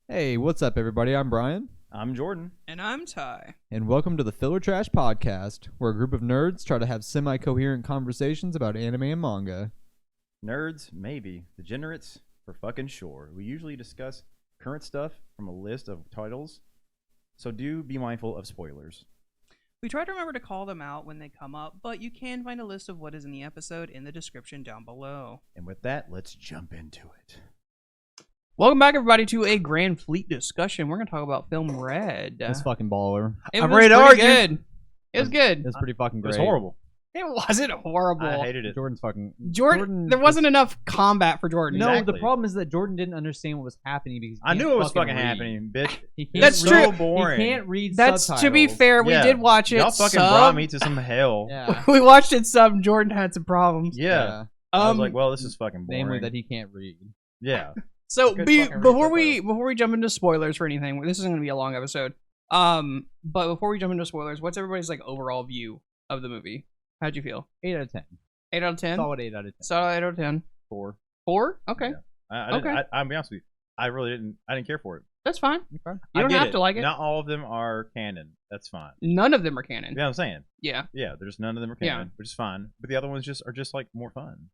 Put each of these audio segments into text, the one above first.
Hey, what's up, everybody? I'm Brian, I'm Jordan. And I'm Ty. and welcome to the Filler Trash Podcast, where a group of nerds try to have semi-coherent conversations about anime and manga. Nerds, maybe. Degenerates, for fucking sure. We usually discuss current stuff from a list of titles, so do be mindful of spoilers. We try to remember to call them out when they come up, but you can find a list of what is in the episode in the description down below. And with that, let's jump into it. Welcome back, everybody, to a Grand Fleet discussion. We're going to talk about film Red. It's fucking baller. It I'm was ready to pretty argue. good. It was good. It's pretty fucking It great. was horrible. It wasn't horrible. I hated it. Jordan's fucking... Jordan, there wasn't enough combat for Jordan. No, Exactly. the problem is that Jordan didn't understand what was happening because he I can't knew it was fucking read. happening, bitch. He can't That's read- so boring. He can't read That's subtitles. to be fair. We Yeah. did watch it. Y'all fucking sub. brought me to some hell. Yeah. We watched it sub. And Jordan had some problems. Yeah. I was like, well, this is fucking boring. Namely that he can't read. Yeah. So Good fucking read before subtitles. we jump into spoilers for anything, this is going to be a long episode. But before we jump into spoilers, what's everybody's like overall view of the movie? How'd you feel? 8 out of 10. 8 out of 10. Solid 8 out of 10. Solid 8 out of 10. 4. 4? Okay, I Okay. I'll be honest with you. I really didn't. I didn't care for it. that's fine. Okay. You I don't get have to like it. Not all of them are canon. That's fine. None of them are canon. You know what I'm saying? Yeah, Yeah, there's none of them are Yeah. canon, which is fine. But the other ones are just like more fun.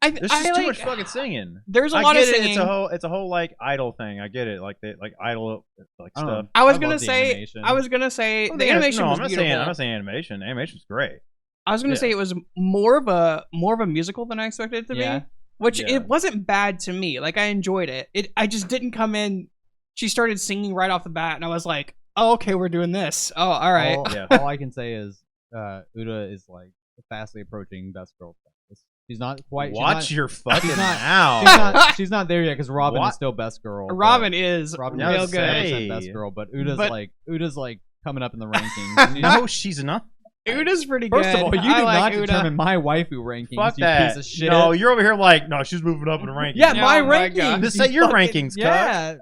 There's There's just too much fucking singing. There's a I lot get of it. singing. It's a whole like idol thing. I get it. Like they like idol like I don't know. stuff. I was I gonna love the say. animation. I was gonna say Well, the animation no, was I'm not beautiful. saying. I'm not saying animation. Animation's great. I was gonna Yeah. say it was more of a musical than I expected it to Yeah. be, which Yeah. it wasn't bad to me. Like I enjoyed it. I just didn't come in. She started singing right off the bat, and I was like, "Oh, okay, we're doing this. Oh, all right." All, Yeah. all I can say is Uda is like fastly approaching best girl status. She's not quite. Watch your fucking she's not- mouth. She's not there yet because Robin What? is still best girl. but- Robin is Robin Yeah, I real was good. saying. best girl, but Uda's But- like coming up in the rankings. And No, she's not. Uda's pretty First good. of all, you I do like not Uda. determine my waifu rankings. Fuck you that. piece of shit. No, you're over here like, no, she's moving up in the rankings. yeah, Oh my my rankings. God. Just you say your fucking- rankings, cunt. Yeah.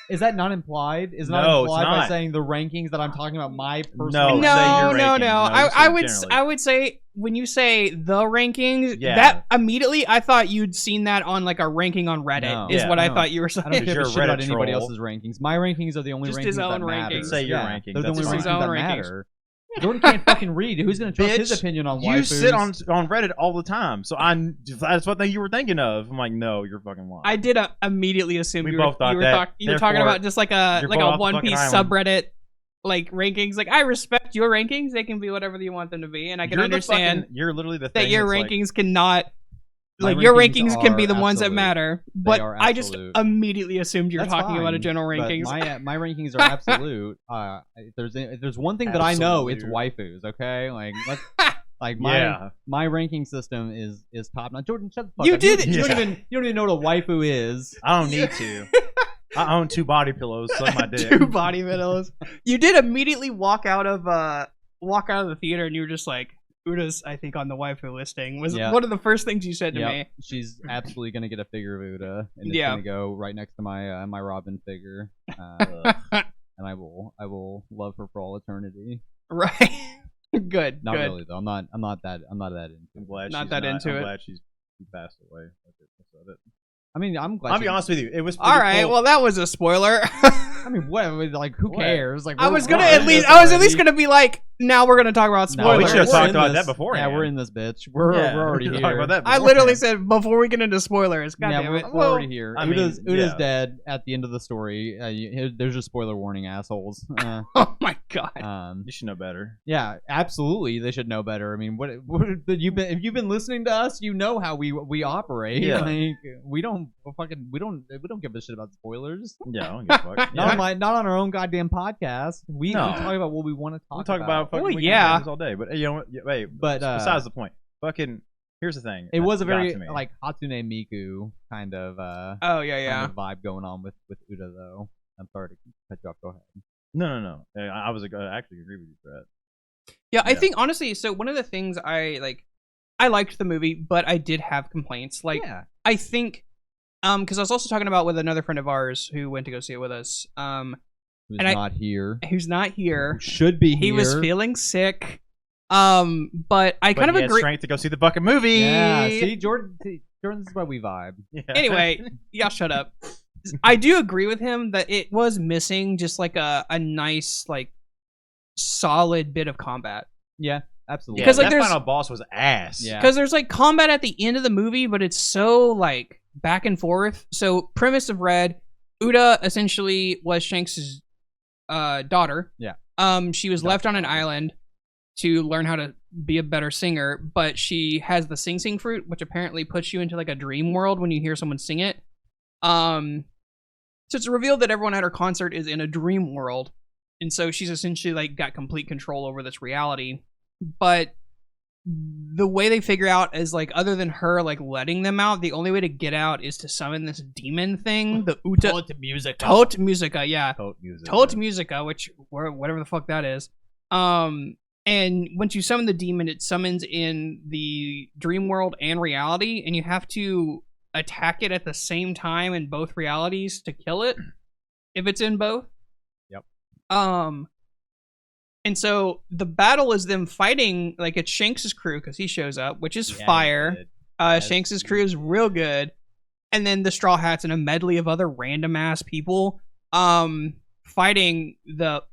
Is that not implied? Is it not No, it's implied by not. saying the rankings that I'm talking about my personal? No, No, say your no, rankings. no. No, I, you I said would generally. I would say when you say the rankings, Yeah. that immediately I thought you'd seen that on like a ranking on Reddit. No. Is Yeah, what I no. thought you were I don't saying. give You're a a shit about Reddit anybody troll. else's rankings. My rankings are the only Just rankings his that own matter. rankings. Say your Yeah, rankings. They're the That's only just his rankings own that rankings. matter. Jordan can't fucking read. Who's gonna trust his Bitch, opinion on You waifus? sit on Reddit all the time, so that's what thing you were thinking of. I'm like, no, you're fucking lying. I did immediately assume We you both were, thought you were, that. you were talking Therefore, about just like a you're both off the One fucking Piece island. subreddit like rankings. Like I respect your rankings; they can be whatever you want them to be, and I can You're the understand fucking- you're literally the that thing your that's like- rankings cannot. My Like your rankings rankings can be are the ones that absolute. matter, They but are I just absolute. immediately assumed you were That's talking about a fine, general but rankings. My rankings are absolute. If there's one thing that I know, it's Absolute. waifus. Okay, like let's, like my Yeah. my ranking system is top notch. Jordan, shut the fuck You up. did- You don't Yeah. even know what a waifu is. I don't need to. I own 2 body pillows. Suck my dick. 2 body pillows. You did immediately walk out of the theater, and you were just like, "Uda's, I think, on the waifu listing." Was Yeah. one of the first things you said to Yep, me. she's absolutely gonna get a figure of Uda, and it's Yeah. gonna go right next to my my Robin figure, and I will love her for all eternity. Right. Good. Not good. really though. I'm not that into I'm it. glad Not she's that into I'm it. glad she passed away. That's it. I mean, I'm glad. I'll be honest with you. It was pretty All right. cool. Well, that was a spoiler. I mean, what? Like, who What? cares? Like, I we're- was gonna we're at in least. this I was at least already. gonna be like, now we're gonna talk about No, spoilers. we should've we're talked in about this- that beforehand. Yeah, we're in this bitch. We're Yeah, already we here. talked about that I literally beforehand. said before we get into spoilers. God yeah, damn we're, it. we're already here. I mean, Uda's yeah. dead at the end of the story. There's your spoiler warning, assholes. Oh my god. You should know better. Yeah, absolutely. They should know better. I mean, what if you've been listening to us, you know how we operate. Yeah. Like, we don't give a shit about spoilers. Yeah, I don't give a fuck. Not on our own goddamn podcast. We No. talk about what we want to We'll talk talk about fucking Well, weekend yeah. games all day. But you know what? Wait. But, besides the point. Fucking. Here's the thing. It was a that got very to me. like Hatsune Miku kind of Oh yeah. kind of vibe going on with Uda though. I'm sorry to cut you off. Go ahead. No. I was actually agree with you, Brett. Yeah, I Yeah. think honestly, so one of the things I liked the movie, but I did have complaints. Like yeah. I think because I was also talking about with another friend of ours who went to go see it with us. Who's And not here? Who's not here. Who should be here? He was feeling sick. But I kind of he had agree. strength to go see the fucking movie. Yeah. See, Jordan. This is why we vibe. Yeah. Anyway, y'all shut up. I do agree with him that it was missing just like a nice like solid bit of combat. Yeah, absolutely. Yeah, Because, like, that there's- final boss was ass. Yeah. Because there's like combat at the end of the movie, but it's so like back and forth. So premise of Red, Uta essentially was Shanks' daughter. Yeah. She was left on an island to learn how to be a better singer, but she has the sing fruit, which apparently puts you into like a dream world when you hear someone sing it. So it's revealed that everyone at her concert is in a dream world, and so she's essentially like got complete control over this reality. But the way they figure out is like, other than her like letting them out, the only way to get out is to summon this demon thing, the Uta Tot Musica. Tot Musica, yeah. Cult music. Tot Musica, which whatever the fuck that is. And once you summon the demon, it summons in the dream world and reality, and you have to attack it at the same time in both realities to kill it if it's in both. Yep. And so the battle is them fighting, like it's Shanks' crew because he shows up, which is Yeah, fire. he did. Yes, Shanks' he crew is did. real good. And then the Straw Hats and a medley of other random ass people fighting the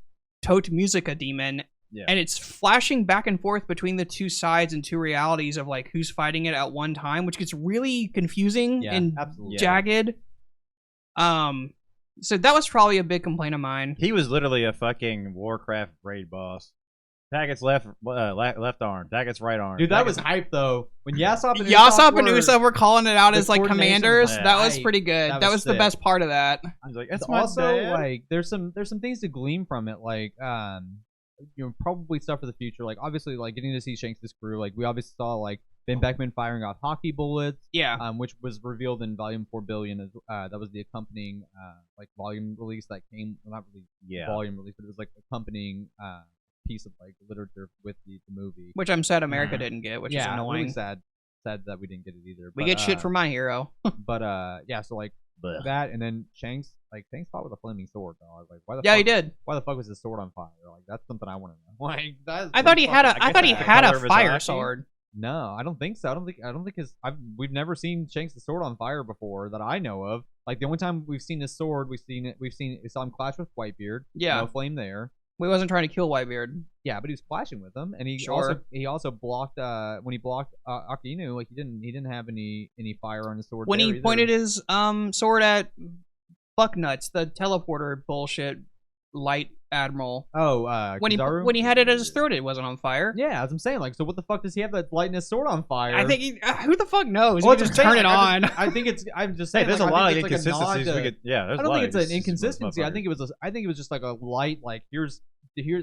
Tot Musica demon. Yeah. And it's flashing back and forth between the two sides and two realities of like who's fighting it at one time, which gets really confusing Yeah, and absolutely. jagged. So that was probably a big complaint of mine. He was literally a fucking Warcraft raid boss. Taggart's left arm. Taggart's right arm. Dude, that was Taggart's- hype though. When Yasop and Yasop and were- Usopp were calling it out the as like coordination commanders. was That was hype. pretty good. That That was was the sick. best part of that. I was like, that's It's my also dad. like there's some things to glean from it, like probably stuff for the future. Like obviously, like getting to see Shanks' crew. Like we obviously saw like Ben Beckman firing off hockey bullets, Yeah. which was revealed in Volume 4 Billion. As that was the accompanying like volume release that came, well, not really Yeah. volume release, but it was like accompanying piece of like literature with the movie. Which I'm sad America didn't get, which is yeah, annoying. really sad that we didn't get it either. We But, get shit for My Hero. But yeah, so like Blech. that, and then Shanks fought with a flaming sword. Though I was like, why the Yeah, fuck he did. why the fuck was his sword on fire? Like that's something I want to know. Like that's I thought he had fucking- a. I thought he the had color a of his fire hockey? sword. No, I don't think so. I don't think his. We've never seen Shanks' sword on fire before that I know of. Like the only time we've seen his sword, we saw him clash with Whitebeard. Yeah. No flame there. We wasn't trying to kill Whitebeard. Yeah, but he was clashing with him, and Sure. he also blocked when he blocked Akainu. Like he didn't have any fire on his sword. When there he either. pointed his sword at Bucknuts, the teleporter bullshit light admiral. When Kizaru? he had it at his throat, it wasn't on fire. Yeah, as I'm saying, like, so what the fuck does he have that lighting his sword on fire? I think who the fuck knows? Well, You that's just what I'm turn it saying, on. I think it's. I'm just Hey, saying. there's like, a I lot of think it's like a nod inconsistencies. to- We could, yeah, there's I don't think it's an inconsistencies. inconsistency. I think it was just like a light. Like here's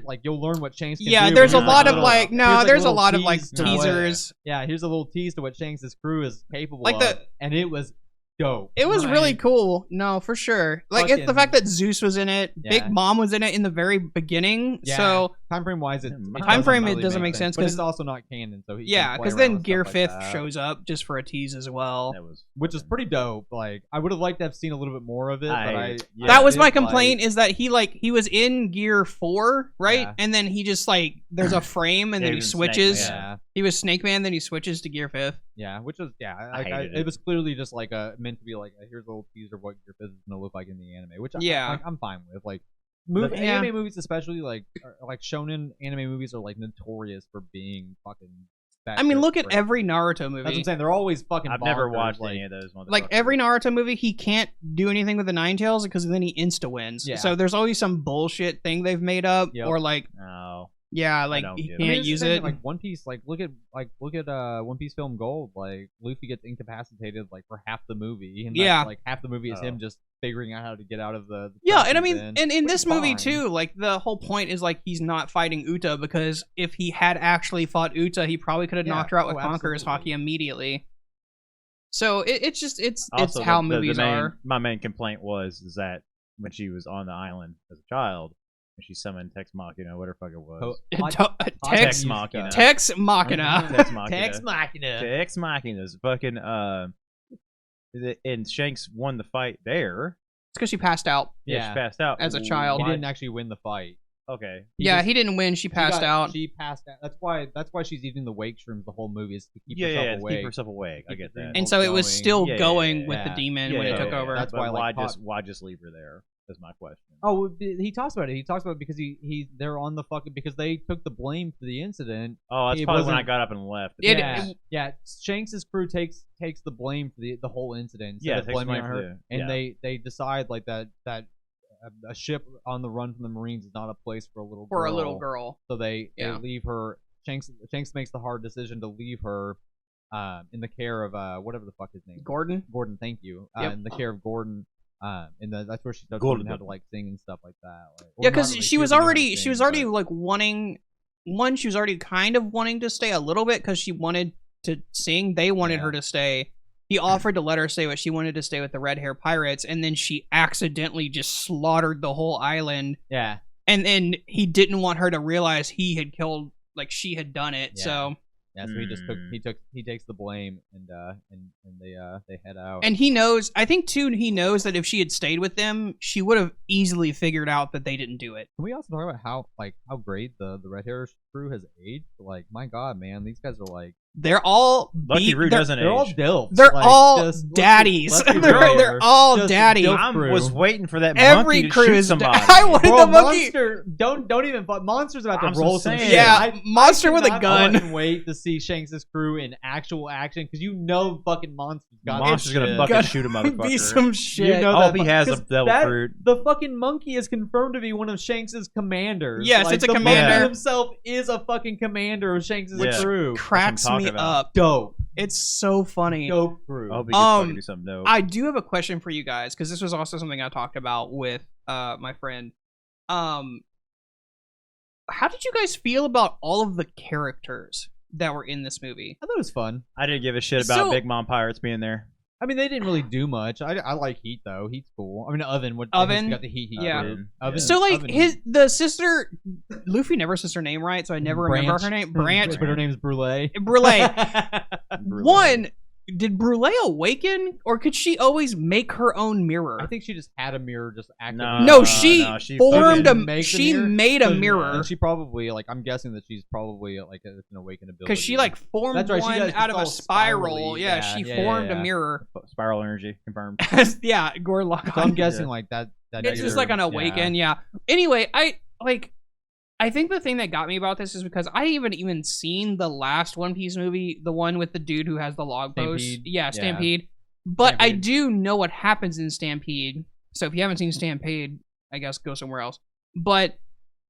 like you'll learn what Shanks can Yeah, do. there's a Here's, lot of little- like here's, no, there's a little lot of like tease to what- teasers. Yeah, here's a little tease to what Shanks' crew is capable Like of, and it was dope. It was really Like, cool. No, for sure. Like it's the Fucking- fact that Zeus was in it, Yeah. Big Mom was in it in the very beginning. Yeah. So Time frame wise, it Time frame, doesn't it doesn't really make sense, but 'cause- it's also not canon. So he yeah, because because then Gear Fifth shows up just for a tease as well. That was which is pretty dope. Like I would have liked to have seen a little bit more of it, Yeah, That was did, my like- complaint is that he was in Gear 4, right? Yeah. And then he just like there's a frame and Yeah, then he he was switches. Snake Yeah, He was Snake Man, then he switches to Gear 5th. yeah, which was I hated it it. was clearly just like meant to be like here's a little teaser of what your business is gonna look like in the anime, which Yeah. I'm fine with. Like Yeah. anime movies, especially like shonen anime movies, are like notorious for being fucking. I mean, look at crazy. every Naruto That's what movie. I'm saying. They're always fucking. I've never bonkers, watched like, any of those. Like every Naruto movie, he can't do anything with the Nine Tails because then he insta wins. Yeah. So there's always some bullshit thing they've made up, Yep. or like No. yeah, like don't he get it. can't I mean, it's the use same thing, it. Like One Piece, like look at One Piece film Gold. Like Luffy gets incapacitated like for half the movie. And Yeah. that's, like half the movie is him Oh. just figuring out how to get out of the Yeah, trap and I he's mean, in, and in which this is movie fine. too, like the whole point is like he's not fighting Uta because if he had actually fought Uta, he probably could have Yeah. knocked her out with Oh, Conqueror's absolutely. Hockey immediately. So it's just it's Also, how the movies main, are. My main complaint is that when she was on the island as a child, and she summoned Tex Machina, whatever the fuck it was. Tex Machina. Tex Machina. Tex Machina. Tex Machina. Tex Machina's fucking and Shanks won the fight there. It's because she passed out. Yeah, Yeah. she passed out As a child. He Why- didn't actually win the fight. Okay. Yeah, he didn't win. She passed out. She passed out. That's why she's eating the wake shrooms the whole movie, is to keep Yeah, herself yeah, to awake. keep herself awake. I Keep get the that. dream And so it was going. still Yeah, going yeah, with yeah. the demon Yeah, when yeah, it took yeah, over. yeah. That's But why, like, why just leave her there? Is my question. Oh, he talks about it. He talks about it because they're on the fucking, because they took the blame for the incident. Oh, that's It probably when I wasn't- got up and left. Yeah. Shanks's crew takes the blame for the whole incident. Yeah, Instead of takes blaming blame on for her, the- and yeah. they decide like that a ship on the run from the Marines is not a place for a little girl. For a little girl. So they Yeah. leave her. Shanks makes the hard decision to leave her in the care of whatever the fuck his name is. Gordon? Gordon, thank you. Yep. In the care of Gordon. And that's where she starts Gordon. learning how to like sing and stuff like that. Like, Yeah, well, not because really, she was doesn't know how to already sing, but- like wanting. One, she was already kind of wanting to stay a little bit because she wanted to sing. They wanted Yeah. her to stay. He offered to let her stay, but she wanted to stay with the red hair pirates. And then she accidentally just slaughtered the whole island. Yeah. And then he didn't want her to realize he had killed, like she had done it. Yeah. So Yeah, so he takes the blame and they head out. and he knows. I think too. He knows that if she had stayed with them, she would have easily figured out that they didn't do it. Can we also talk about how great the red hair crew has aged? Like, my god, man, these guys are like They're all Lucky Roo they're- doesn't they're all age. dilfs. They're Like, all just daddies. let's be they're, real they're here. all Just daddies. dilf I crew. was waiting for that Every monkey to crew shoot is. somebody. I wanted Bro, the monkey. Monster, don't even. Monster's about to I'm roll just some saying. shit. Yeah, Monster with a cannot gun. fucking wait to see Shanks' crew in actual action because you know fucking Monster's got Monster's this gonna shit. fucking Gotta shoot a motherfucker. Be some shit. You know I that hope he has a 'cause devil that- fruit. The fucking monkey is confirmed to be one of Shanks' commanders. Yes, Like, it's a the commander. monkey himself is a fucking commander of Shanks' Yeah. crew. Cracks That's what I'm me talking about. up. Dope. It's so funny. Dope crew. I hope he gets fucking do something dope. I do have a question for you guys because this was also something I talked about with my friend. How did you guys feel about all of the characters that were in this movie? I thought it was fun. I didn't give a shit about So- Big Mom Pirates being there. I mean, they didn't really do much. I like Heat though. Heat's cool. I mean, Oven. Oven? got the Heat. Yeah. Crew. Yeah. Oven, So like Oven the sister, Luffy never says her name right, so I never remember her name. Branch, but her name's Brule. Brule. Brule. One, did Brule awaken, or could she always make her own mirror? I think she just had a mirror just active. No, she formed fucking a. makes a She mirror? made a And mirror she probably I'm guessing that she's probably like an awakened ability. because she like formed That's right, she one does- out it's of a all spiral. spirally. Yeah, Yeah, she yeah, formed yeah. a mirror. Spiral energy confirmed. Yeah, Gorlock. So I'm guessing like that. It's just like an awaken. Yeah. Anyway, I think the thing that got me about this is because I even seen the last One Piece movie, the one with the dude who has the log post. Stampede. Yeah, Yeah. Stampede. But I Stampede. do know what happens in Stampede. So if you haven't seen Stampede, I guess go somewhere else. But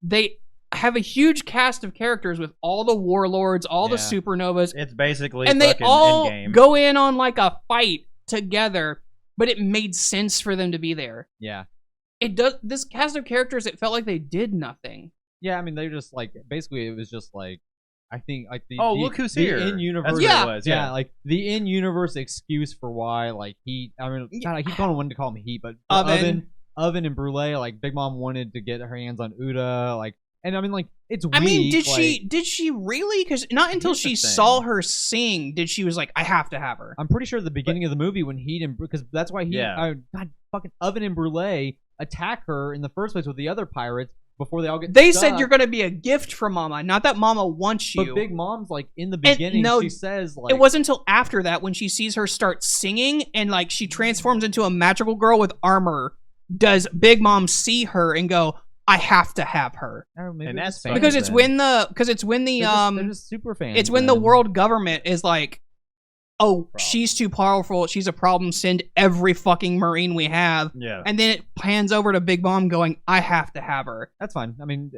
they have a huge cast of characters with all the warlords, all the Yeah. supernovas, It's basically and they fucking all Endgame. go in on like a fight together. But it made sense for them to be there. Yeah. It does. This cast of characters, it felt like they did nothing. Yeah, I mean, they just basically it was just I think the look who's the here. in universe. That's Yeah. what it was. Yeah, like the in universe excuse for why Heat. I mean, God, I keep wanting to call him Heat, but Oven and Brule. Like Big Mom wanted to get her hands on Uda. And I mean, it's weak. I mean, did she really? Because not until Here's the she thing. saw her sing did she was like, I have to have her. I'm pretty sure at the beginning of the movie when Heat and because that's why Yeah. God, fucking Oven and Brule attack her in the first place with the other pirates before they all get. They stuck. said you're gonna be a gift from Mama, not that Mama wants you. But Big Mom's in the beginning. no, she says it wasn't until after that when she sees her start singing and she transforms into a magical girl with armor. Does Big Mom see her and go, I have to have her? I don't know, maybe And they're that's just fine. fans Because it's then. when the They're just super fans. it's when the then. world government is like, oh, she's too powerful, she's a problem, send every fucking Marine we have. Yeah. And then it pans over to Big Mom going, I have to have her. That's fine. I mean,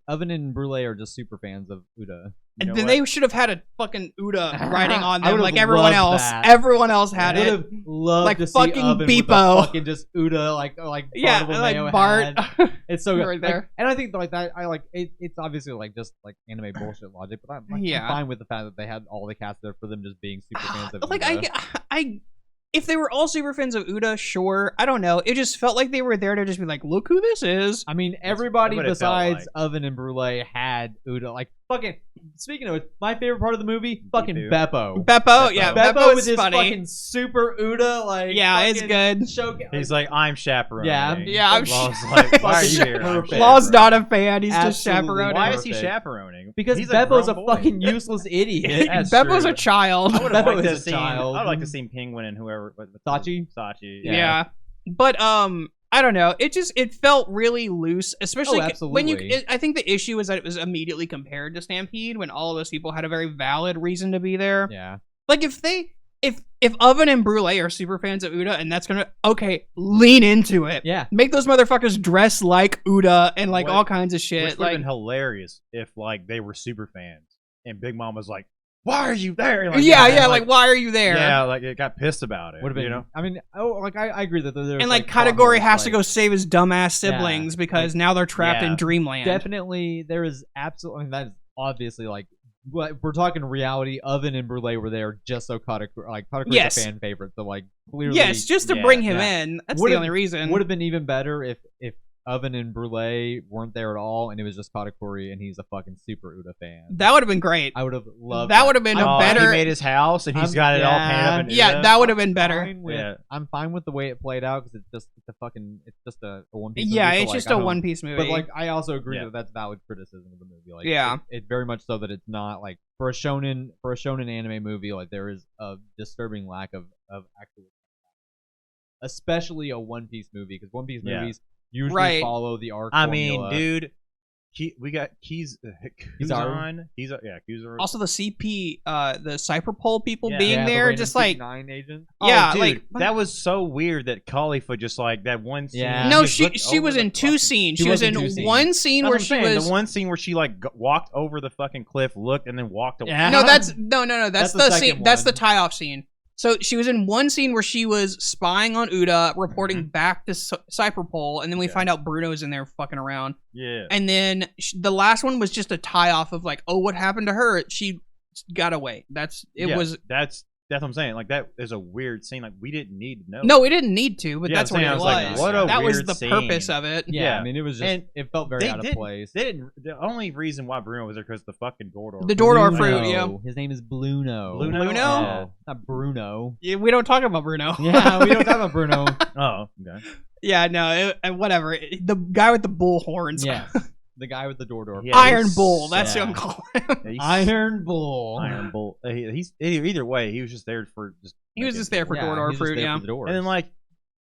Oven and Brule are just super fans of Uda. And know then what? they should have had a fucking Uda writing on I them would've like everyone loved else. that. Everyone else had I would it. have loved Like to see fucking Oven with Beepo. the fucking just Uda like Yeah, Bartolomeo like Bart. had. It's so good. Right there. And I think that I like it. It's obviously just anime bullshit logic, but I'm Yeah. fine with the fact that they had all the cast there for them just being super fans of Like Uda. if they were all super fans of Uda, sure. I don't know. It just felt like they were there to just be like, look who this is. I mean, everybody what it felt besides like. Oven and Brule had Uda. Like fucking speaking of it, my favorite part of the movie, fucking too. Beppo. Beppo, yeah, Beppo with is his funny. fucking super Uda, like Yeah, it's fucking good. showcase. He's like, I'm chaperoning. Yeah, I'm Law's like, why are you fucking here? I'm perfect. Law's chaperoning. not a fan. He's just Absolutely. chaperoning. Why is he Perfect. chaperoning? because He's Beppo's a grown boy. fucking useless idiot. That's Beppo's true. a child. I would have Beppo liked to is a see. child. I would like to see Penguin and whoever. Sachi? Sachi. Yeah. But I don't know. It felt really loose, especially Oh, when you. absolutely. I think the issue is that it was immediately compared to Stampede when all of those people had a very valid reason to be there. Yeah. Like if Oven and Brule are super fans of Uda and that's gonna lean into it. Yeah. Make those motherfuckers dress like Uda and like What- all kinds of Which shit. would have Like been hilarious if like they were super fans and Big Mom was like, "Why are you there?" Like, yeah, like why are you there? Yeah, like it got pissed about it. Would have been. you know. I mean, I agree that there's And like plot Katagori holes, has to like, go save his dumbass siblings because now they're trapped Yeah. in Dreamland. Definitely, there is absolutely. I mean, that is obviously like. If we're talking reality, Oven and Brule were there just so Katagori's Yes. a fan favorite. So like clearly, Yes, just to Yeah, bring him yeah. in. That's Would've- the only reason. would have been even better if Oven and Brule weren't there at all, and it was just Katakuri, and he's a fucking super Uda fan. That would have been great. I would have loved. That would have been Oh, a better. He made his house and he's I'm- got it all yeah. painted up. And Yeah, that would have been better. Yeah. I'm fine with the way it played out because it's just a One Piece. Yeah, movie, so, it's like, just I a don't- One Piece movie. But like, I also agree Yeah. that that's valid criticism of the movie. Like, Yeah. it very much so that it's not like for a shonen anime movie. Like, there is a disturbing lack of actual, especially a One Piece movie because One Piece Yeah. movies usually Right. follow the arc. I mean, formula. dude, we got Kuzan. Kuzan. also the CP, the Cyberpole people Yeah. being Yeah, the there, random just like Nine agent. yeah, dude, like that was so weird that Khalifa just like that one scene. Yeah. no, just she looked she over was the in two fucking- scenes. She She was was in in two scenes. one scene That's where what I'm she saying, was. the one scene where she like walked over the fucking cliff, looked, and then walked away. Yeah. No, that's no. That's That's the the second scene. That's the one. tie-off scene. So she was in one scene where she was spying on Uda, reporting back to Cyberpole, and then we Yeah. find out Bruno's in there fucking around. Yeah. And then the last one was just a tie-off of like, oh, what happened to her? She got away. That's it. Yeah, Was that's what I'm saying. Like that is a weird scene. Like we didn't need to know. no, we didn't need to, but Yeah, that's I'm what saying, it I was. was like, what a that was weird the scene. purpose of it. Yeah, Yeah. I mean, it was just And it felt very out of place. They didn't. The only reason why Bruno was there because the fucking Dordor. The Dordor Bruno. fruit, yeah. His name is Bluno. Bluno? Bluno? Yeah, not Bruno. Yeah, we don't talk about Bruno. Yeah, we don't talk about Bruno. Oh, okay. Yeah, no, whatever. The guy with the bull horns. Yeah, the guy with the door. Yeah, Iron he's- Bull. That's yeah. what I'm calling him. Yeah, he's- Iron Bull. Iron Bull. He's either way. He was just there for just. He was making- just there for Yeah, Dordor he's just fruit. there Yeah. for the doors. And then like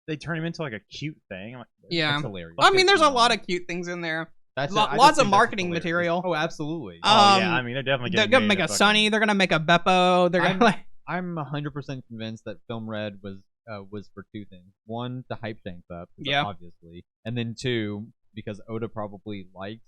they turn him into like a cute thing. Like, Yeah. That's hilarious. I mean, there's a lot of cute things in there. That's Lo- I just lots of think that's marketing hilarious. material. Oh, absolutely. oh yeah, Um, I mean they're definitely They're getting gonna made make a fucking- Sunny. They're gonna make a Beppo. They're gonna like. I'm 100% convinced that Film Red was for two things. One, to hype Shanks up, 'cause Yeah. obviously, and then two, because Oda probably likes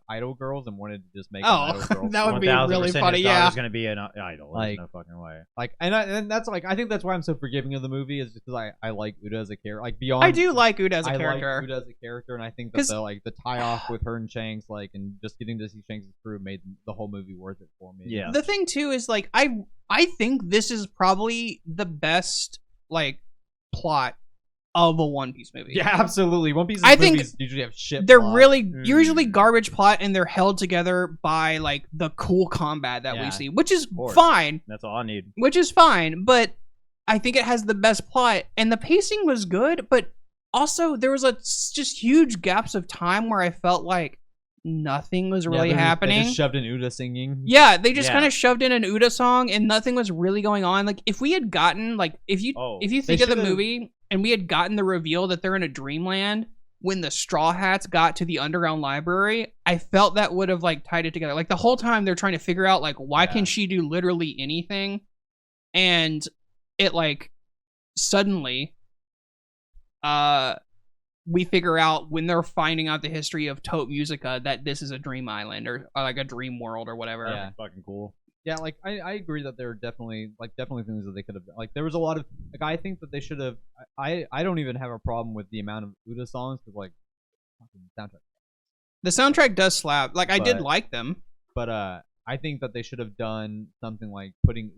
idol girls and wanted to just make Oh, an idol girl that would be 1000% really his funny, daughter's yeah. gonna be an idol. Like- There's no fucking way. like, and that's like I think that's why I'm so forgiving of the movie is because I like Uda as a character. Like beyond, I do like Uda as a I character. like Uda as a character, and I think that 'Cause- the tie off with her and Shanks, like, and just getting to see Shanks' crew made the whole movie worth it for me. Yeah. The thing too is like I think this is probably the best like plot of a One Piece movie. Yeah, absolutely. One Piece I think movies usually have shit. They're plot. really Mm. usually garbage plot and they're held together by like the cool combat that we Yeah. see, which is course. fine. That's all I need. Which is fine, but I think it has the best plot and the pacing was good, but also there was just huge gaps of time where I felt like nothing was really They happening. just shoved in Uda singing. Yeah, they just Yeah. kind of shoved in an Uda song and nothing was really going on. Like if we had gotten like if you They think of the should've- movie and we had gotten the reveal that they're in a dreamland when the Straw Hats got to the underground library, I felt that would have like tied it together. Like the whole time they're trying to figure out like why Yeah. can she do literally anything, and it like suddenly we figure out when they're finding out the history of Tote Musica that this is a dream island or like a dream world or whatever. Yeah. Fucking cool. Yeah, like I agree that there are definitely things that they could have like. There was a lot of like I think that they should have. I don't even have a problem with the amount of Uda songs because like fucking soundtrack. The soundtrack does slap. Like I did But- like them. But I think that they should have done something like putting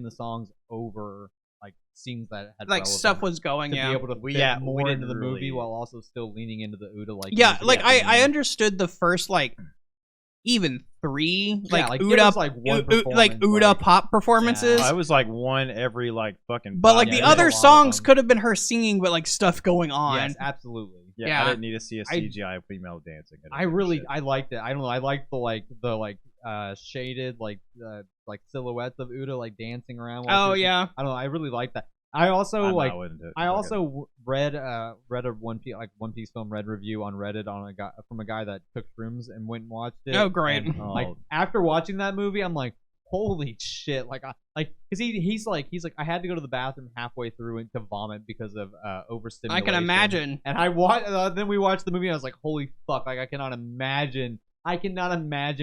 the songs over like scenes that had Like relevance stuff was going, to yeah. be able to We- fit yeah, we more into didn't the movie really- while also still leaning into the Uda like Yeah, music like theme. I understood the first like even 3 Yeah, like, Uda it was, like, one like performance, Uda like- pop performances. I was like one every like fucking. But like 5 the there's a other lot of songs them. could have been her singing, but like stuff going on. Yes, absolutely. Yeah, yeah. I didn't need to see a I- CGI female dancing. I really, I liked it. I don't know. I liked the shaded like silhouettes of Uda like dancing around. while Oh she was- yeah. I don't know. I really liked that. I also I'm like. not with it. I also read a One Piece film read review on Reddit on a guy from a guy that took shrooms and went and watched it. Oh, great. And, like after watching that movie, I'm like, holy shit! Because he's like I had to go to the bathroom halfway through and to vomit because of overstimulation. I can imagine. And I watched. Then we watched the movie. And I was like, holy fuck! Like I cannot imagine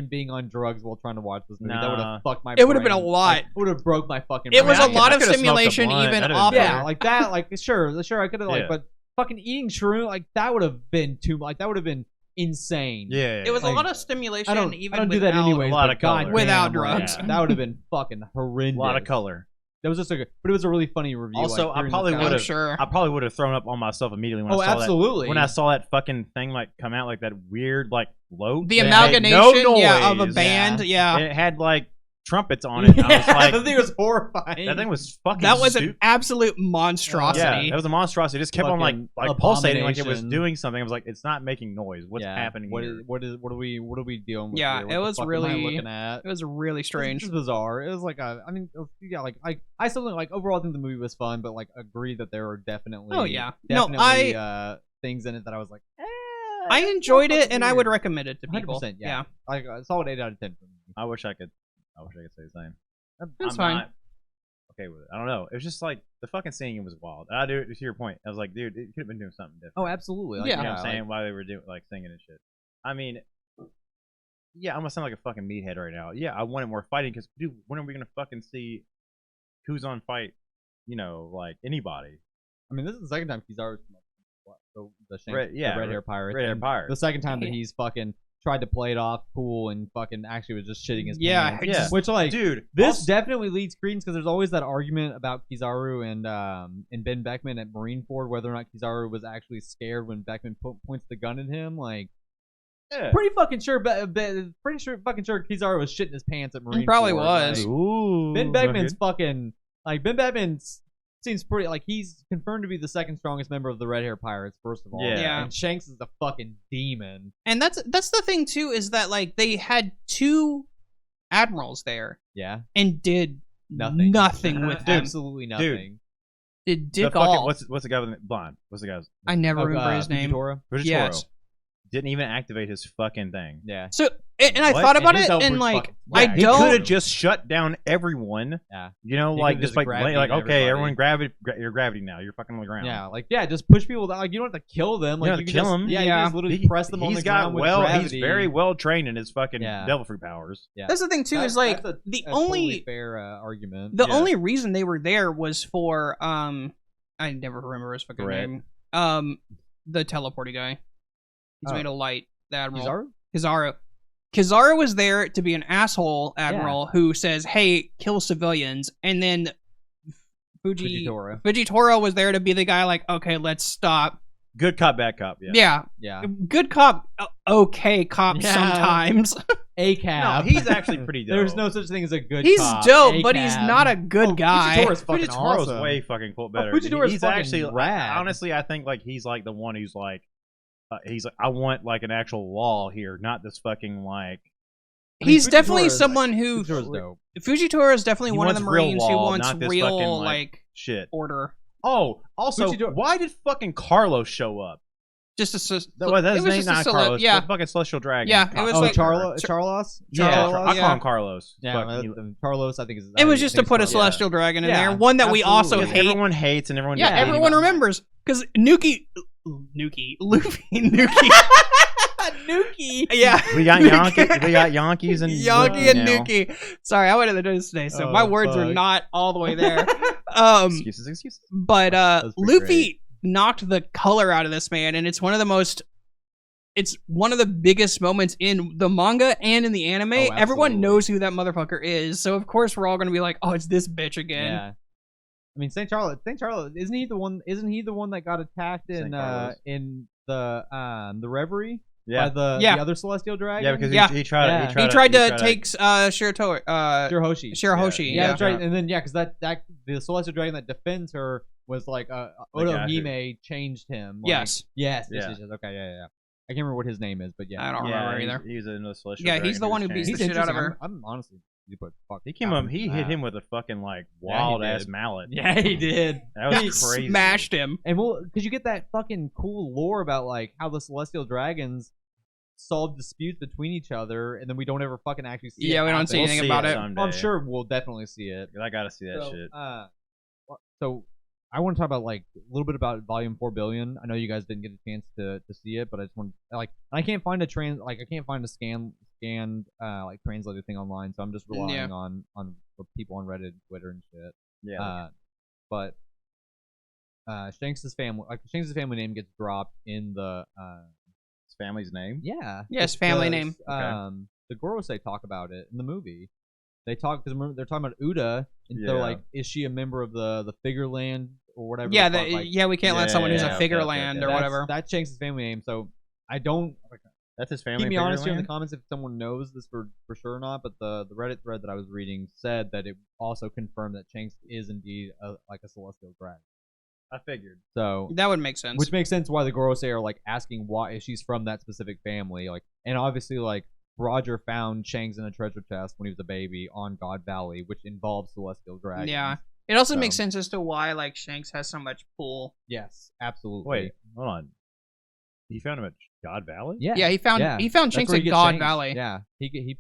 being on drugs while trying to watch this movie. That would have fucked my. It would have been a brain. lot. Like, it would have broke my fucking. It was brain. a lot I of could've smoked a stimulation blunt. even That'd off. have been Yeah, like that. Like sure, I could have like, Yeah. but fucking eating shroom, like that would have been too. Like that would have been insane. Yeah, It was Like, a lot of stimulation. I don't even do that without- anyways. A lot but of color. goddamn, Without like, drugs. that would have been fucking a horrendous. lot of color. That was just but it was a really funny review. Also, like, I hearing probably this guy- Oh, would've- sure. I probably would have thrown up on myself immediately when Oh, I saw absolutely. that. When I saw that fucking thing like come out, like that weird like float. The that amalgamation, made no yeah, of a noise. band, yeah. And it had like trumpets on it. And I was Yeah, like, that thing was horrifying. that thing was fucking. That was an stupid. absolute monstrosity. Yeah, that was a monstrosity. It just kept on Fucking like pulsating, like it was abomination. doing something. I was like, it's not making noise. What's Yeah. happening What here? is what are we dealing with? Yeah, here? What it the was fuck am I really- looking at. It was really strange. It was bizarre. It was like I still think like overall I think the movie was fun, but like agree that there were definitely Oh, yeah. No, definitely things in it that I was like, I enjoyed it, and I would recommend it to people. 100%. Yeah, like a solid 8 out of 10 for me. I wish I could say the same. That's I'm fine. not okay with it. I don't know. It was just like the fucking singing was wild. I do to your point. I was like, dude, it could have been doing something different. Oh, absolutely. Like, Yeah. You know what I'm like- saying? Why they were doing like singing and shit. I mean, yeah, I'm gonna sound like a fucking meathead right now. Yeah, I wanted more fighting because, dude, when are we gonna fucking see who's on fight? You know, like anybody. I mean, this is the second time Kizaru's the Red- yeah, red hair pirate. Red Hair and Pirate. The second time that he's fucking tried to play it off cool and fucking actually was just shitting his Yeah, pants. Yeah. Which like Dude, this also- definitely leads credence because there's always that argument about Kizaru and Ben Beckman at Marineford whether or not Kizaru was actually scared when Beckman points the gun at him. Like, yeah. pretty fucking sure Kizaru was shitting his pants at Marineford. probably was. Like, Ooh, Ben Beckman's fucking like Ben Beckman seems pretty like he's confirmed to be the second strongest member of the Red Hair Pirates. First of all, Yeah. Yeah. and Shanks is the fucking demon. And that's the thing too, is that like they had 2 admirals there Yeah, and did nothing, with them. absolutely nothing. Did the dick fucking, all. what's the guy with the blonde? What's the guy's? I never remember his name. Fujitora? Fujitora. Yes. Didn't even activate his fucking thing. Yeah, So and I What? thought about And his it, and outward like fucking- I yeah, he He could don't. have just shut down everyone. yeah, You know, He like could've just just like gravity like okay, everybody. everyone gravity, your gravity now. You're fucking on the ground. yeah. Like yeah, just push people down. Like you don't have to kill them. Like You don't have to can kill just, them. Yeah, you Yeah. can just literally press them on the ground with He's gravity. very well trained in his fucking Yeah. devil fruit powers. Yeah, That's the thing too, is like that's the a only totally fair argument. the Yeah. only reason they were there was for I never remember his fucking Brett. name. The teleporty guy. He's Oh. made of light. The admiral. Kizaru? Kizaru was there to be an asshole admiral who says, "Hey, kill civilians," and then Fujitora. Fujitora was there to be the guy like, "Okay, let's stop." Good cop, bad cop. Yeah. Yeah, Yeah, good cop, okay cop Yeah. sometimes. a No, cab. he's actually pretty dope. There's no such thing as a good. He's cop. dope, but he's A-cab. not a good Oh, guy. Fujitora's fucking Fujitoro's awesome. way fucking cool. Better. Fujitora is he's fucking actually rad. honestly, I think like he's like the one who's like, he's like, I want like an actual law here, not this fucking like. He's definitely Fujitora's, someone who Fujitora's dope. Fujitora is definitely He one of the wants real Marines law, who wants not this real fucking, like Shit. order. Oh, also, Fujitora- why did fucking Carlos show up? Just a That was it his was name, just a not silhouette, Carlos. yeah. The fucking celestial dragon. Yeah, it was Oh, like- Charlos. Yeah, Charlos? I yeah. call him Carlos. Yeah, Fuck, he- Carlos. I think is. It was just to put a Carlos. celestial dragon in Yeah, there, one that we also absolutely. hate. everyone hates and everyone. Yeah, hates. everyone remembers because Luffy, Nuki. Nuki. Yeah, We got Yankee. We got Yankees and Yankee and now. Nuki. Sorry, I went to the news today, so Oh, my words are fuck. not all the way there. Excuses. But was pretty Luffy great. knocked the color out of this man, and it's one of the most. It's one of the biggest moments in the manga and in the anime. Oh, Everyone absolutely. knows who that motherfucker is, so of course we're all gonna be like, "Oh, it's this bitch again." Yeah. I mean, Saint Charles. Isn't he the one? Isn't he the one that got attacked Saint Carlos. in the Reverie? Yeah. the other celestial dragon. Yeah, because Yeah. he tried. Yeah. He tried to take Shirahoshi. Shirahoshi. Yeah, Yeah. that's right. And then because that the celestial dragon that defends her was like Otohime changed him. Like, Yes. Yes. Yeah. Okay. Yeah. I can't remember what his name is, but yeah. I don't remember either. He's another celestial. Yeah, dragon he's the one who beats changed. the He's shit out of interesting. her. I'm honestly. Fuck He came up. He hit him with a fucking like wild ass did. mallet. Yeah, he did. That was He crazy. smashed him. And well, because you get that fucking cool lore about like how the celestial dragons solve disputes between each other, and then we don't ever fucking actually see. Yeah, it we don't happen. see anything about it. someday. I'm sure we'll definitely see it. I gotta see that shit. So I want to talk about like a little bit about Volume 4 Billion. I know you guys didn't get a chance to see it, but I just want like I can't find a scanned like translated thing online, so I'm just relying on people on Reddit, Twitter, and shit. Yeah. But Shanks' family name gets dropped in the his family's name. yeah. Yes, family name. The Gorosei talk about it in the movie. They talk because they're talking about Uda, and they're Yeah. like, is she a member of the Figure Land or whatever? Yeah, the fuck, like, we can't let someone who's yeah, a figure okay, land okay. or whatever. That's Shanks' family name. So I don't That's his family. keep me in honest here in the Figureland? comments if someone knows this for sure or not. But the Reddit thread that I was reading said that it also confirmed that Shanks is indeed a celestial dragon. I figured. So That would make sense. which makes sense why the Gorosei are like asking why if she's from that specific family, like, and obviously like Roger found Shanks in a treasure chest when he was a baby on God Valley, which involves celestial dragons. Yeah. It also makes So- sense as to why like Shanks has so much pull. Yes, absolutely. Wait, hold on. He found him at God Valley. Yeah. Yeah, he found Yeah. Shanks That's where at he gets God Shanks. Valley. Yeah, he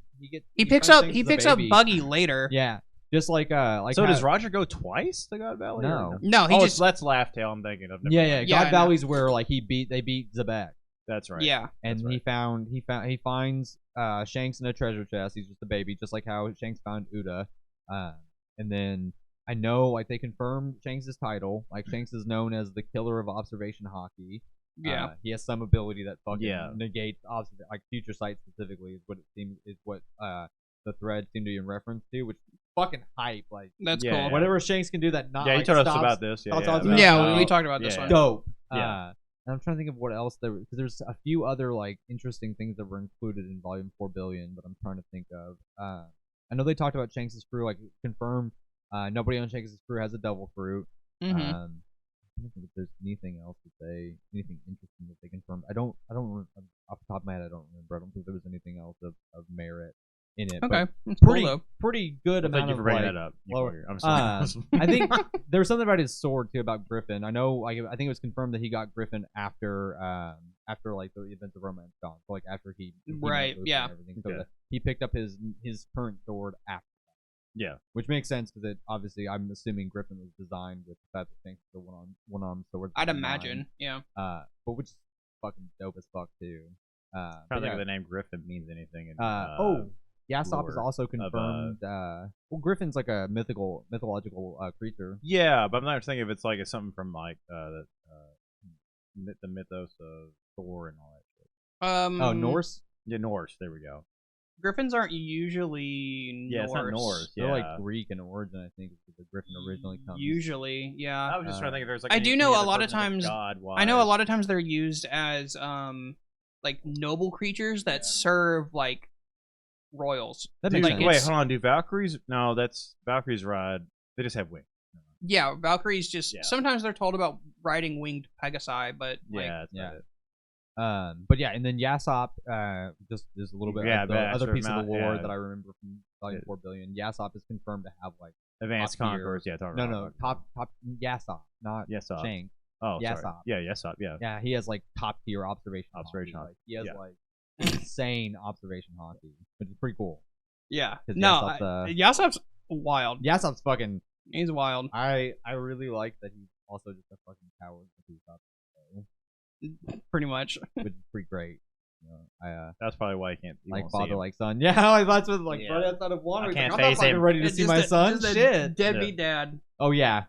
He picks finds up Shanks as a baby. Buggy later. Yeah, just like So how- does Roger go twice to God Valley? or No. No, he Oh, just that's Laugh Tale. I'm thinking of. Never Yeah, mind. Yeah, I God know. Valley's where like they beat Zebek, That's right. yeah. and That's right. he finds Shanks in a treasure chest. He's just a baby, just like how Shanks found Uda. And then I know like they confirmed Shanks' title. Like Shanks is known as the killer of observation hockey. Yeah. He has some ability that fucking Yeah. negates like future sight specifically is what it seems is what the thread seemed to be in reference to, which is fucking hype. Like That's Yeah, cool. yeah. whatever Shanks can do that not Yeah, you like, told us stops- about this. stops Yeah, observation Yeah, hockey. we talked about this Yeah. one. Dope. Yeah. And I'm trying to think of what else there because there's a few other like interesting things that were included in Volume 4 Billion, but I'm trying to think of. I know they talked about Shanks' crew, like confirmed. Nobody on Shanks' crew has a devil fruit. Mhm. I don't think if there's anything else that anything interesting that they confirmed. I don't off the top of my head. I don't remember. I don't think there was anything else of merit in it. Okay. But That's pretty cool, though. pretty good Thank amount you of for bringing like, that up. lower- I'm sorry. I think there was something about his sword too about Griffin. I know, like I think it was confirmed that he got Griffin after like the events of Romance Dawn, so like after he met Right, Luke yeah. and everything. So Okay. that he picked up his current sword after, Yeah. which makes sense because it obviously I'm assuming Griffin was designed with the fact that Shanks is the one armed sword. I'd in mind. imagine. Yeah. But which is fucking dope as fuck too. I But don't think yeah. the name Griffin means anything. In, Yasop is lore also of, confirmed. Well, Griffin's like a mythological creature. Yeah, but I'm not thinking if it's like it's something from like the mythos of Thor and all that shit. Oh, Norse. Yeah, Norse. There we go. Griffins aren't usually Yeah, Norse. it's not Norse. They're Yeah. like Greek in origin, I think, is where the Griffin originally comes. Usually, yeah. I was just trying to think if there's like I any- do any know a other lot of version times- God I know a wise. lot of times they're used as like noble creatures that serve like royals. That Dude, makes like, sense. wait, it's- hold on. Do Valkyries? No, that's Valkyries ride. They just have wings. Yeah, Valkyries just Yeah. sometimes they're told about riding winged Pegasi, but like, Yeah, that's yeah. about it. But yeah, and then Yasop, just there's a little bit Yeah, of the but other sort of piece of the not- lore yeah. that I remember from Volume 4 Billion. Yasop is confirmed to have like Advanced top tier. Conquerors. Yeah, talking no about top Yasop, not Yasop. Shanks. Oh, Yasop. sorry. Yeah, Yasop. Yeah. Yeah, he has like top tier observation. Observation hockey. hockey, Like, he has yeah. like insane observation hockey, which is pretty cool. yeah. 'Cause No, Yasop's, Yasop's wild. Yasop's fucking. He's wild. I really like that he's also just a fucking coward with his top, Pretty much. which is pretty great. You know, I That's probably why he can't. He like won't see father him. like son. Yeah, like that's what like Yeah. brother outside of water. I He's can't like, I'm not face fucking him. ready to It's see just my a- son. just a Shit. Deadbeat dad. Oh yeah.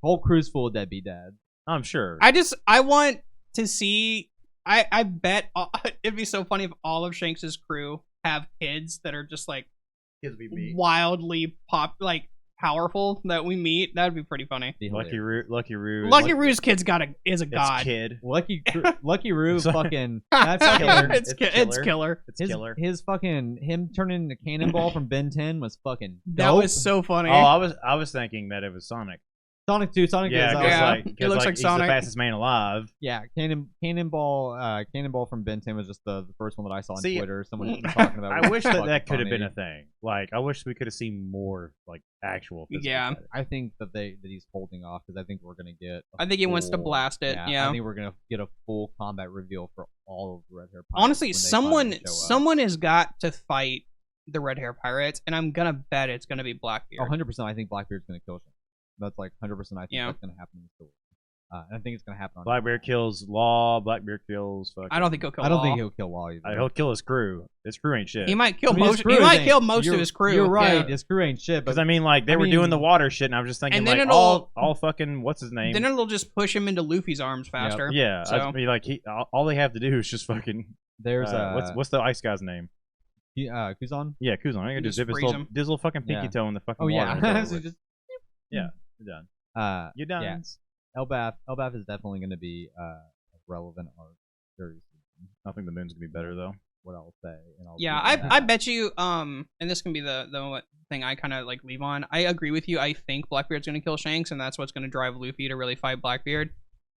Whole crew's full of deadbeat dads. I'm sure. I want to see. I bet it'd be so funny if all of Shanks's crew have kids that are just like Kids be wildly like powerful that we meet. That'd be pretty funny. Be Lucky hilarious. Roo, Lucky Roo, Lucky Roo's kid's is a it's god. kid. Lucky Roo Sorry. fucking that's killer. fucking it's It's killer. It's his, killer. his fucking him turning into Cannonball from Ben 10 was fucking That dope. was so funny. Oh, I was thinking that it was Sonic. Sonic 2. Sonic Yeah, is because Yeah, like, it 'cause, looks like like he's Sonic. the fastest man alive. yeah, Cannonball from Ben 10 was just the first one that I saw on See, Twitter. Someone was talking about. I wish that fucking that could have been funny. a thing. Like, I wish we could have seen more like actual. physical Yeah. fighting. I think that he's holding off because I think we're gonna get. I think he wants to full- blast it. Yeah. I think we're gonna get a full combat reveal for all of the Red Hair Pirates. Honestly, when they finally show up. someone has got to fight the red hair pirates, and I'm gonna bet it's gonna be Blackbeard. 100%. I think Blackbeard's gonna kill him. That's like 100%. I think Yeah. that's gonna happen in the story. And I think it's gonna happen on. Blackbeard kills Law. Blackbeard kills. Fucking, I don't think he'll kill. I don't Law. think he'll kill Law either. He'll kill his crew. His crew ain't shit. He might kill I mean, his most. crew He might ain't- kill most you're- of his crew. You're right. Yeah. His crew ain't shit. Because But I mean, like they I were mean- doing the water shit, and I was just thinking, And then like it'll- all fucking what's his name? Then it'll just push him into Luffy's arms faster. Yeah, So- I mean, like all they have to do is just fucking. there's what's the ice guy's name? Kuzan. Yeah, Kuzan. I can Just just dip his freeze little, him. his little fucking pinky Yeah. toe in the fucking Oh water. yeah. and it's So over with. just You're done. You're done. yeah. Elbaf is definitely going to be a relevant arc very soon. I think the moon's gonna be better though. What I'll say. And I'll Yeah, leave it at I that. bet you. And this can be the thing I kind of like leave on. I agree with you. I think Blackbeard's gonna kill Shanks, and that's what's gonna drive Luffy to really fight Blackbeard.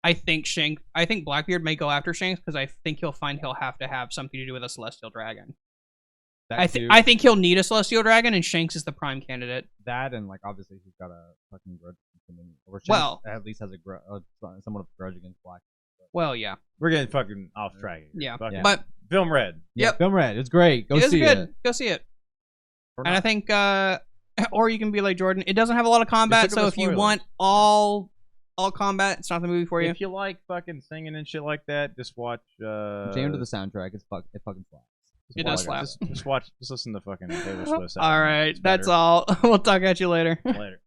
I think Blackbeard may go after Shanks because I think he'll find he'll have to have something to do with a Celestial Dragon. That I too. think he'll need a Celestial Dragon, and Shanks is the prime candidate. that and like obviously he's got a fucking grudge against him, or Shanks Well- at least has a somewhat of a grudge against Black. Well, yeah, We're getting fucking off track. Here. yeah, Fucking but film red. Yeah, Yep. Film Red. It's great. Go it was see good. it. Go see it. Or And I not. think, or you can be like Jordan. It doesn't have a lot of combat, took so up if the you spoilers. want all combat, it's not the movie for you. If you like fucking singing and shit like that, just watch. Jam to the soundtrack. It fucking slaps. It does slap. Just watch. Just listen to fucking Taylor Swift. All right, that's all. We'll talk at you later. Later.